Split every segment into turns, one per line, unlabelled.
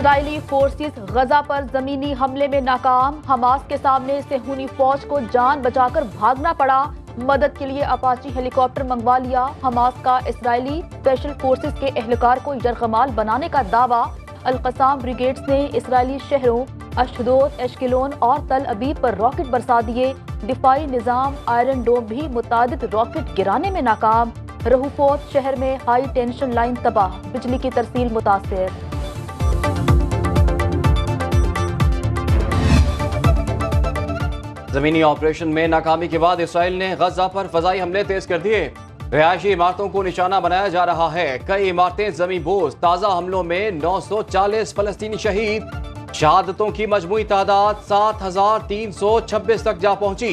Israeli forces गजा पर जमीनी हमले में नाकाम। हमास के सामने सेहूनी फौज को जान बचाकर भागना पड़ा। मदद के लिए अपाची हेलीकॉप्टर मंगवा लिया। हमास का इसराइली स्पेशल फोर्सेस के एहलकार को यरगमाल बनाने का दावा। अल-कसाम ब्रिगेड्स ने इसराइली शहरों अशदोद, एशकेलोन और तल अबीब पर रॉकेट बरसा दिए। दिफाई निजाम आयरन डोम भी मुतादिद रॉकेट गिराने में नाकाम। रहूफोत शहर में हाई टेंशन लाइन तबाह, बिजली की तरसील मुतासिर।
जमीनी ऑपरेशन में नाकामी के बाद इसराइल ने गजा पर फजाई हमले तेज कर दिए। रिहायशी इमारतों को निशाना बनाया जा रहा है। कई इमारतें जमीन बोझ। ताजा हमलों में 940 फलस्तीनी शहीद। शहादतों की मजमूई तादाद 7,326 तक जा पहुंची।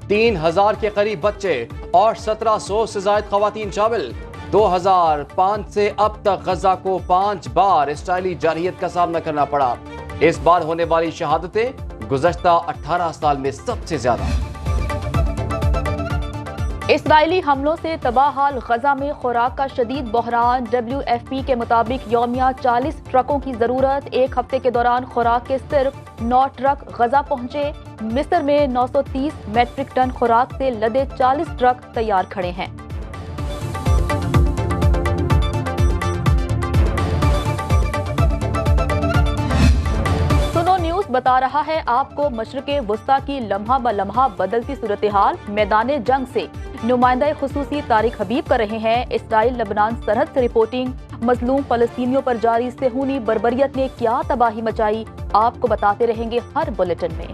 3,000 के करीब बच्चे और 1,700 से ज्यादा खवातीन शामिल। 2005 से अब तक गजा को 5 बार इसराइली जारहियत का सामना करना पड़ा। इस बार होने वाली शहादतें गुज़श्ता 18 साल में सबसे ज्यादा।
इसराइली हमलों से तबाह हाल गजा में खुराक का शदीद बहरान। WFP के मुताबिक यौमिया 40 ट्रकों की जरूरत। एक हफ्ते के दौरान खुराक के सिर्फ 9 ट्रक गजा पहुंचे। मिस्र में 930 मेट्रिक टन खुराक से लदे 40 ट्रक तैयार खड़े हैं। बता रहा है आपको मशरिक़े वुस्ता की लम्हा ब लम्हा बदलती सूरत हाल। मैदान जंग से नुमाइंदा खुसूसी तारिक हबीब कर रहे हैं। इसराइल लबनान सरहद से रिपोर्टिंग। मजलूम फलस्तीनियों पर जारी सेहूनी बर्बरियत ने क्या तबाही मचाई, आपको बताते रहेंगे हर बुलेटिन में।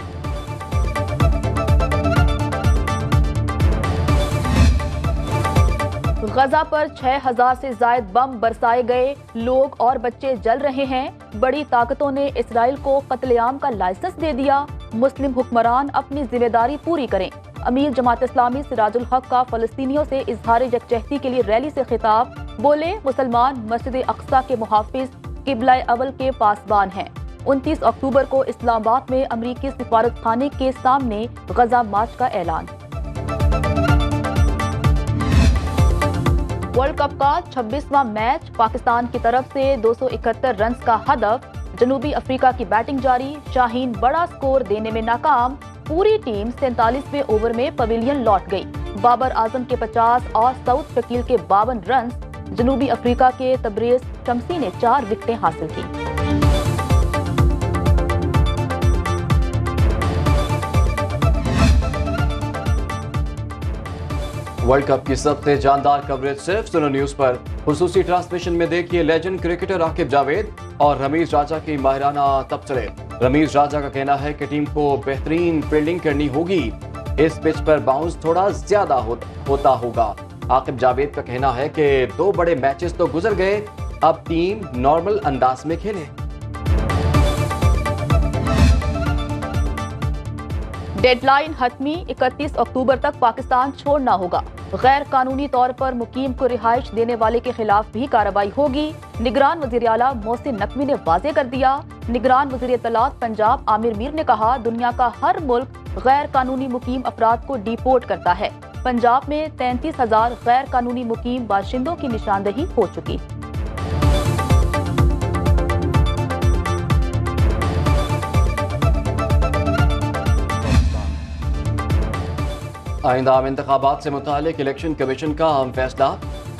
गजा पर 6,000 से ज्यादा बम बरसाए गए। लोग और बच्चे जल रहे हैं। बड़ी ताकतों ने इसराइल को कत्लेआम का लाइसेंस दे दिया। मुस्लिम हुक्मरान अपनी जिम्मेदारी पूरी करें। अमीर जमात इस्लामी सिराजुल हक का फलस्तीनियों से इजहार यकजहती के लिए रैली से खिताब। बोले, मुसलमान मस्जिद अक्सा के मुहाफिज किबला अवल के पासबान हैं। 29 अक्टूबर को इस्लामाबाद में अमरीकी सिफारत खाने के सामने गजा मार्च का ऐलान। वर्ल्ड कप का 26वां मैच पाकिस्तान की तरफ से 271 रन का हदफ। जनूबी अफ्रीका की बैटिंग जारी। शाहीन बड़ा स्कोर देने में नाकाम। पूरी टीम 47वें ओवर में पवेलियन लौट गई। बाबर आजम के 50 और सऊद शकील के 52 रन। जनूबी अफ्रीका के तबरेज शमसी ने 4 विकेटें हासिल की।
वर्ल्ड कप की सबसे जानदार कवरेज सिर्फ सुनो न्यूज पर। खुसूसी ट्रांसमिशन में देखिए लेजेंड क्रिकेटर आकिब जावेद और रमीज राजा की माहिराना तबसरे। रमीज राजा का कहना है कि टीम को बेहतरीन फील्डिंग करनी होगी। इस पिच पर बाउंस थोड़ा ज्यादा होता होगा। आकिब जावेद का कहना है कि 2 बड़े मैचेस तो गुजर गए, अब टीम नॉर्मल अंदाज में खेले।
डेडलाइन हतमी 31 अक्टूबर तक पाकिस्तान छोड़ना होगा। गैर कानूनी तौर पर मुकीम को रिहाइश देने वाले के खिलाफ भी कार्रवाई होगी। निगरान वजीर आला मोहसिन नकवी ने वाजे कर दिया। निगरान वजीर इत्तलात पंजाब आमिर मीर ने कहा, दुनिया का हर मुल्क गैर कानूनी मुकीम अफराद को डिपोर्ट करता है। पंजाब में 33,000 गैर कानूनी मुकीम बाशिंदों की निशानदही हो चुकी।
आइंदा आम इंतखाबात से मुतालिक इलेक्शन कमीशन का अहम फैसला।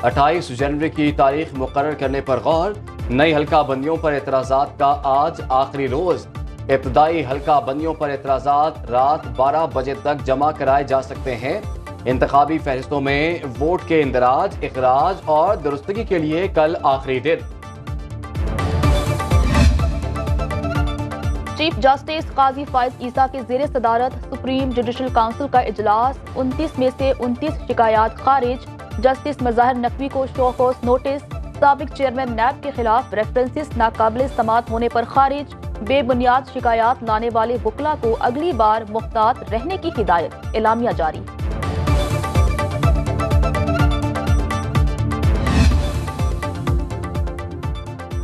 28 जनवरी की तारीख मुकर्रर करने पर गौर। नई हल्का बंदियों पर एतराज़ात का आज आखिरी रोज। इब्तदाई हल्का बंदियों पर एतराज़ात रात 12 बजे तक जमा कराए जा सकते हैं। इंतखाबी फहरिस्तों में वोट के इंदराज, इखराज और दुरुस्तगी के लिए कल आखिरी दिन।
चीफ जस्टिस काजी फाइज ईसा के ज़ेरे सदारत सुप्रीम जुडिशल काउंसिल का इजलास। 29 में से 29 शिकायत खारिज। जस्टिस मज़ाहिर नकवी को शो कॉज नोटिस। साबिक चेयरमैन नैब के खिलाफ रेफरेंसेस नाकाबिल समात होने पर खारिज। बेबुनियाद शिकायत लाने वाले वकला को अगली बार मुहतात रहने की हिदायत। एलामिया जारी।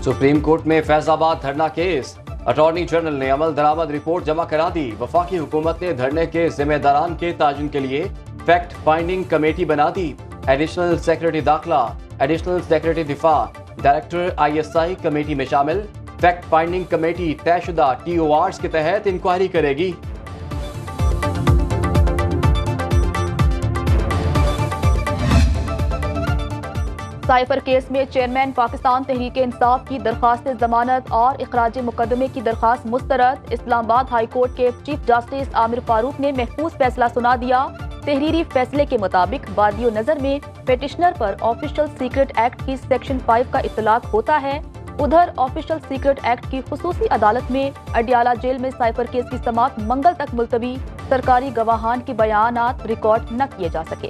सुप्रीम कोर्ट में फैजाबाद धरना केस। अटॉर्नी जनरल ने अमल दरामद रिपोर्ट जमा करा दी। वफाकी हुकूमत ने धरने के जिम्मेदारान के ताजुन के लिए फैक्ट फाइंडिंग कमेटी बना दी। एडिशनल सेक्रेटरी दाखिला, एडिशनल सेक्रेटरी दिफा, डायरेक्टर ISI कमेटी में शामिल। फैक्ट फाइंडिंग कमेटी तयशुदा TORs के तहत इंक्वायरी करेगी।
साइफर केस में चेयरमैन पाकिस्तान तहरीक इंसाफ की दरखास्त जमानत और इखराज मुकदमे की दरखास्त मुस्तरद। इस्लामाबाद हाई कोर्ट के चीफ जस्टिस आमिर फारूक ने महफूज फैसला सुना दिया। तहरीरी फैसले के मुताबिक बादियो नजर में पिटिशनर पर ऑफिशियल सीक्रेट एक्ट की सेक्शन 5 का इतलाक होता है। उधर ऑफिशियल सीक्रेट एक्ट की खुसूसी अदालत में अडियाला जेल में साइफर केस की समाअत मंगल तक मुलतवी। सरकारी गवाहान के बयानात रिकॉर्ड न किए जा सके।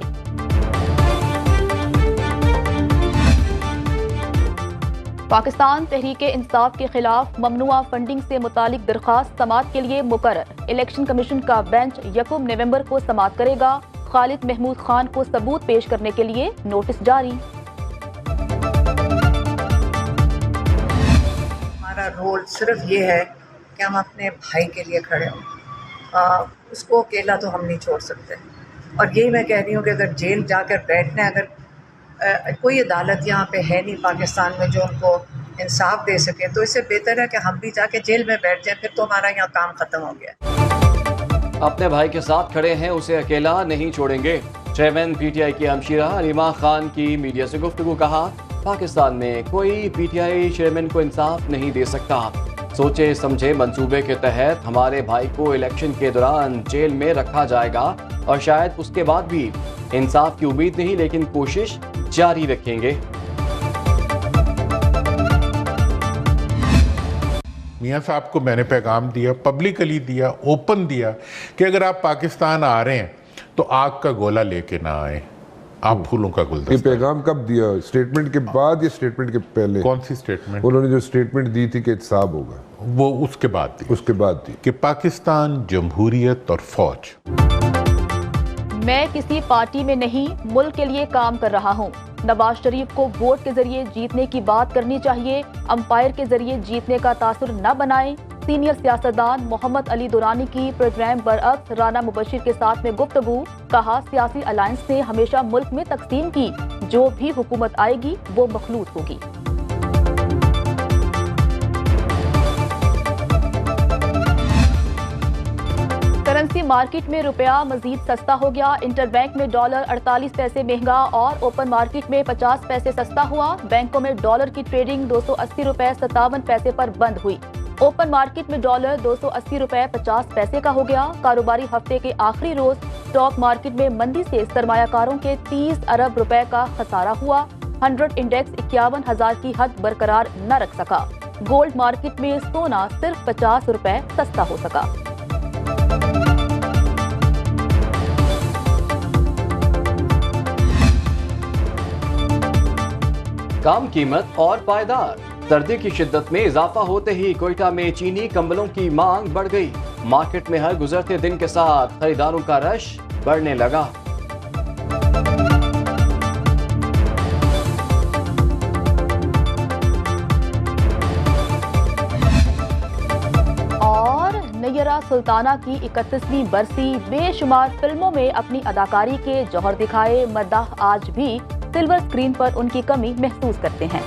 पाकिस्तान तहरीक इंसाफ के खिलाफ ममनुआ फंडिंग से मुतालिक दरखास्त समाअत के लिए मुकर्रर। इलेक्शन कमीशन का बेंच 1 नवंबर को समाअत करेगा। खालिद महमूद खान को सबूत पेश करने के लिए नोटिस जारी।
हमारा रोल सिर्फ ये है कि हम अपने भाई के लिए खड़े हों। उसको अकेला तो हम नहीं छोड़ सकते। और यही मैं कह रही हूँ कि अगर जेल जाकर बैठना, अगर कोई अदालत यहाँ पे है नहीं पाकिस्तान में जो उनको इंसाफ दे सके, तो इससे बेहतर है कि हम भी जाके जेल में बैठ जाएं, फिर तो हमारा यहाँ काम खत्म हो गया।
अपने भाई के साथ खड़े हैं, उसे अकेला नहीं छोड़ेंगे। चेयरमैन PTI की हमशीरा अलीमा खान की मीडिया से गुफ्तगू। कहा, पाकिस्तान में कोई PTI चेयरमैन को इंसाफ नहीं दे सकता। सोचे समझे मंसूबे के तहत हमारे भाई को इलेक्शन के दौरान जेल में रखा जाएगा और शायद उसके बाद भी इंसाफ की उम्मीद नहीं, लेकिन कोशिश जारी रखेंगे।
मियां साहब को मैंने पैगाम दिया, पब्लिकली दिया, ओपन दिया कि अगर आप पाकिस्तान आ रहे हैं तो आग का गोला लेके ना आए, आप फूलों का गुलदस्ता।
ये पैगाम कब दिया? स्टेटमेंट के बाद या स्टेटमेंट के पहले?
कौन सी स्टेटमेंट?
उन्होंने जो स्टेटमेंट दी थी कि एहतसाब होगा,
वो उसके बाद दी।
उसके बाद दी
कि पाकिस्तान जमहूरियत और फौज।
मैं किसी पार्टी में नहीं, मुल्क के लिए काम कर रहा हूँ। नवाज शरीफ को वोट के जरिए जीतने की बात करनी चाहिए, अंपायर के जरिए जीतने का तासुर न बनाएं। सीनियर सियासतदान मोहम्मद अली दुरानी की प्रोग्राम बरअक्स राना मुबशिर के साथ में गुफ्तगू। कहा, सियासी अलायंस ने हमेशा मुल्क में तकसीम की, जो भी हुकूमत आएगी वो मखलूत होगी। करेंसी मार्केट में रुपया मजीद सस्ता हो गया। इंटरबैंक में डॉलर 48 पैसे महंगा और ओपन मार्केट में 50 पैसे सस्ता हुआ। बैंकों में डॉलर की ट्रेडिंग 280 रुपए 57 पैसे पर बंद हुई। ओपन मार्केट में डॉलर 280 रुपए 50 पैसे का हो गया। कारोबारी हफ्ते के आखिरी रोज स्टॉक मार्केट में मंदी से सरमायाकारों के 30 अरब रुपए का खसारा हुआ। 100 इंडेक्स 51,000 की हद बरकरार न रख सका। गोल्ड मार्केट में सोना सिर्फ 50 रुपए सस्ता हो सका।
कम कीमत और पायदार। सर्दी की शिद्दत में इजाफा होते ही कोयटा में चीनी कंबलों की मांग बढ़ गई। मार्केट में हर गुजरते दिन के साथ खरीदारों का रश बढ़ने लगा।
और नैयरा सुल्ताना की 31वीं बरसी। बेशुमार फिल्मों में अपनी अदाकारी के जौहर दिखाए मद्दाह आज भी सिल्वर स्क्रीन पर उनकी कमी महसूस करते हैं।